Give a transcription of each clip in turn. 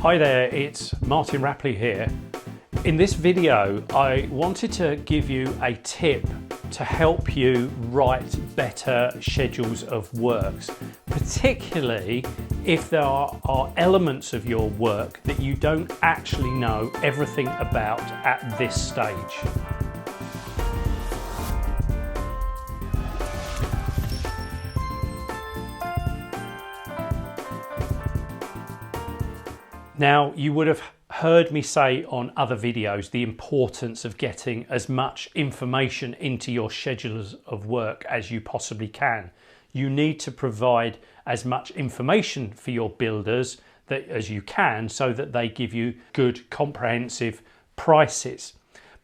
Hi there, it's Martin Rapley here. In this video, I wanted to give you a tip to help you write better schedules of works, particularly if there are elements of your work that you don't actually know everything about at this stage. Now, you would have heard me say on other videos the importance of getting as much information into your schedules of work as you possibly can. You need to provide as much information for your builders as you can so that they give you good, comprehensive prices.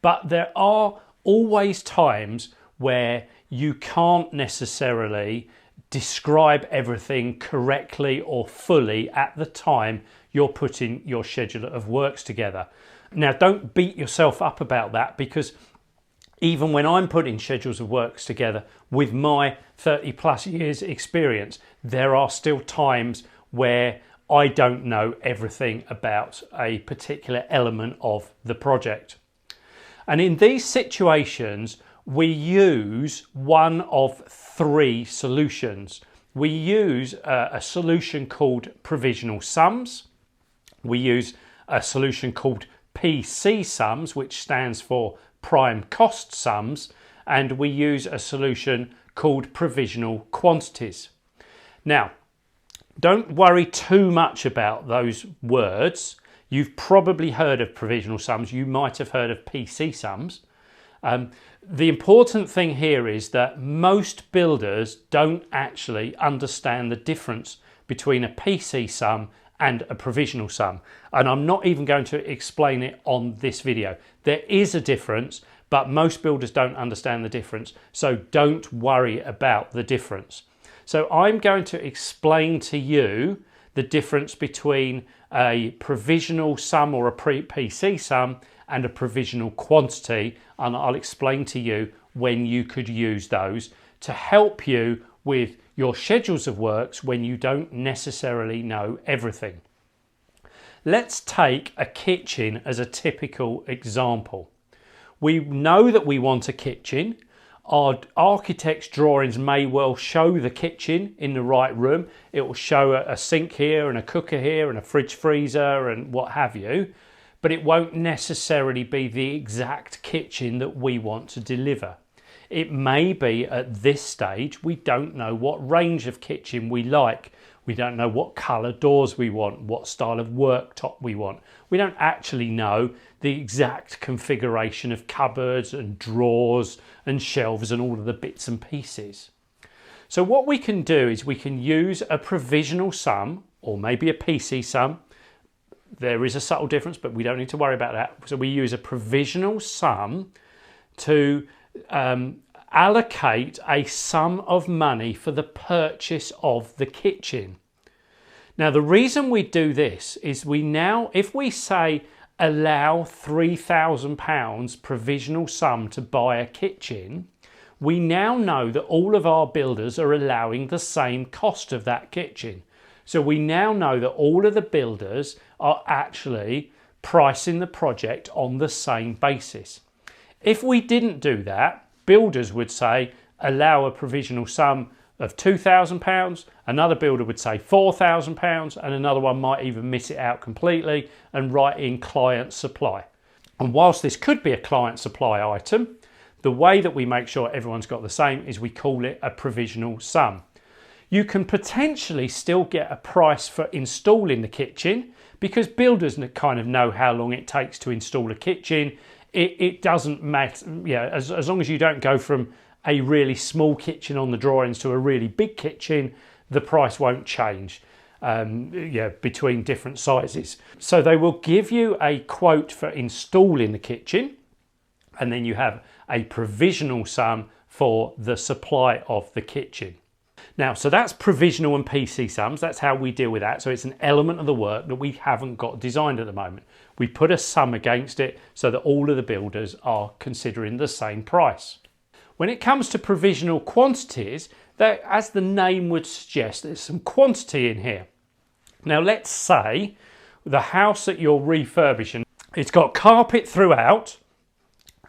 But there are always times where you can't necessarily describe everything correctly or fully at the time you're putting your schedule of works together. Now, don't beat yourself up about that, because even when I'm putting schedules of works together with my 30 plus years experience, there are still times where I don't know everything about a particular element of the project. And in these situations, we use one of three solutions. We use a solution called provisional sums. We use a solution called PC sums, which stands for prime cost sums, and we use a solution called provisional quantities. Now, don't worry too much about those words. You've probably heard of provisional sums. You might have heard of PC sums. The important thing here is that most builders don't actually understand the difference between a PC sum and a provisional sum. And I'm not even going to explain it on this video. There is a difference, but most builders don't understand the difference. So don't worry about the difference. So I'm going to explain to you the difference between a provisional sum or a PC sum and a provisional quantity, and I'll explain to you when you could use those to help you with your schedules of works when you don't necessarily know everything. Let's take a kitchen as a typical example. We know that we want a kitchen. Our architect's drawings may well show the kitchen in the right room. It will show a sink here and a cooker here and a fridge freezer and what have you, but it won't necessarily be the exact kitchen that we want to deliver. It may be at this stage we don't know what range of kitchen we like. We don't know what colour doors we want, what style of worktop we want. We don't actually know the exact configuration of cupboards and drawers and shelves and all of the bits and pieces. So what we can do is we can use a provisional sum or maybe a PC sum. There is a subtle difference, but we don't need to worry about that. So we use a provisional sum to allocate a sum of money for the purchase of the kitchen. Now, the reason we do this is if we say allow £3,000 provisional sum to buy a kitchen, we now know that all of our builders are allowing the same cost of that kitchen. So we now know that all of the builders are actually pricing the project on the same basis. If we didn't do that, builders would say allow a provisional sum of £2,000, another builder would say £4,000, and another one might even miss it out completely and write in client supply. And whilst this could be a client supply item, the way that we make sure everyone's got the same is we call it a provisional sum. You can potentially still get a price for installing the kitchen, because builders kind of know how long it takes to install a kitchen. It doesn't matter, as long as you don't go from a really small kitchen on the drawings to a really big kitchen, the price won't change between different sizes. So they will give you a quote for installing the kitchen, and then you have a provisional sum for the supply of the kitchen. Now, so that's provisional and PC sums. That's how we deal with that. So it's an element of the work that we haven't got designed at the moment. We put a sum against it so that all of the builders are considering the same price. When it comes to provisional quantities, as the name would suggest, there's some quantity in here. Now, let's say the house that you're refurbishing, it's got carpet throughout.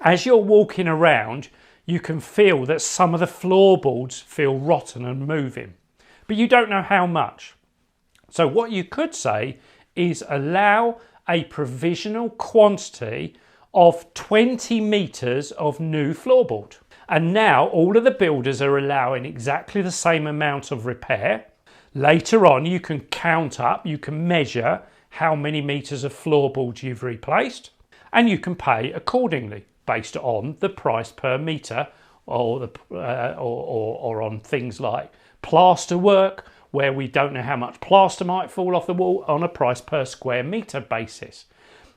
As you're walking around, you can feel that some of the floorboards feel rotten and moving, but you don't know how much. So what you could say is allow a provisional quantity of 20 metres of new floorboard. And now all of the builders are allowing exactly the same amount of repair. Later on, you can count up, you can measure how many metres of floorboards you've replaced, and you can pay accordingly based on the price per metre, or on things like plaster work, where we don't know how much plaster might fall off the wall, on a price per square metre basis.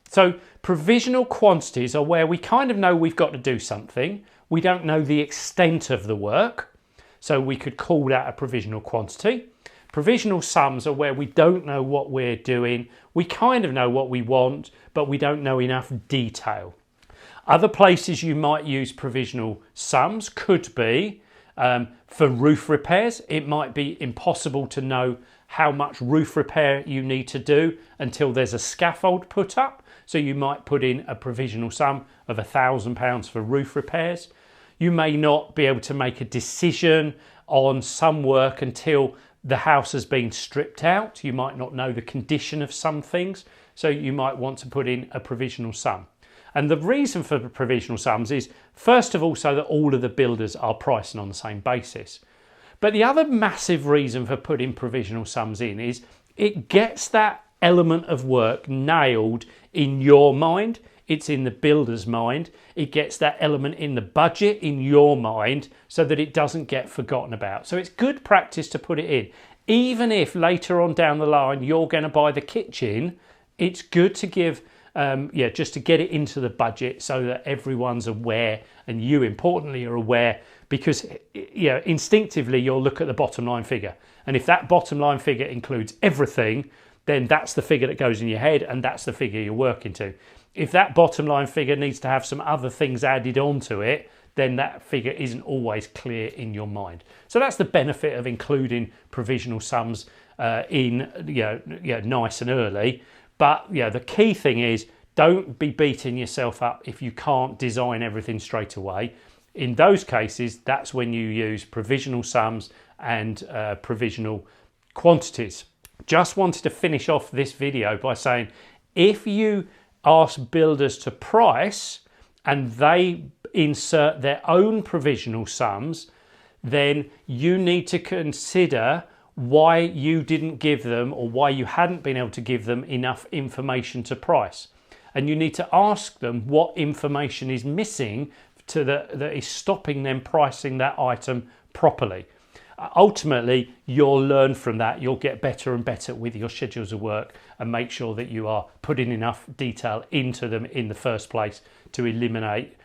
So provisional quantities are where we kind of know we've got to do something. We don't know the extent of the work, so we could call that a provisional quantity. Provisional sums are where we don't know what we're doing. We kind of know what we want, but we don't know enough detail. Other places you might use provisional sums could be for roof repairs. It might be impossible to know how much roof repair you need to do until there's a scaffold put up. So you might put in a provisional sum of £1,000 for roof repairs. You may not be able to make a decision on some work until the house has been stripped out. You might not know the condition of some things, so you might want to put in a provisional sum. And the reason for the provisional sums is, first of all, so that all of the builders are pricing on the same basis. But the other massive reason for putting provisional sums in is it gets that element of work nailed in your mind. It's in the builder's mind. It gets that element in the budget in your mind so that it doesn't get forgotten about. So it's good practice to put it in. Even if later on down the line you're going to buy the kitchen, it's good to give, just to get it into the budget so that everyone's aware, and you importantly are aware, because instinctively you'll look at the bottom line figure. And if that bottom line figure includes everything, then that's the figure that goes in your head and that's the figure you're working to. If that bottom line figure needs to have some other things added onto it, then that figure isn't always clear in your mind. So that's the benefit of including provisional sums in nice and early. But the key thing is, don't be beating yourself up if you can't design everything straight away. In those cases, that's when you use provisional sums and provisional quantities. Just wanted to finish off this video by saying, if you ask builders to price and they insert their own provisional sums, then you need to consider why you didn't give them, or why you hadn't been able to give them enough information to price. And you need to ask them what information is missing that is stopping them pricing that item properly. Ultimately, you'll learn from that. You'll get better and better with your schedules of work and make sure that you are putting enough detail into them in the first place to eliminate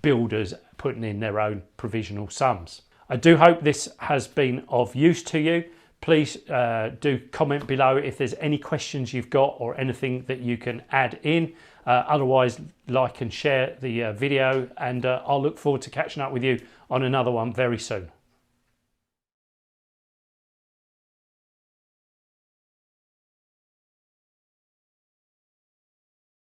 builders putting in their own provisional sums. I do hope this has been of use to you. Please do comment below if there's any questions you've got or anything that you can add in. Otherwise, like and share the video, and I'll look forward to catching up with you on another one very soon.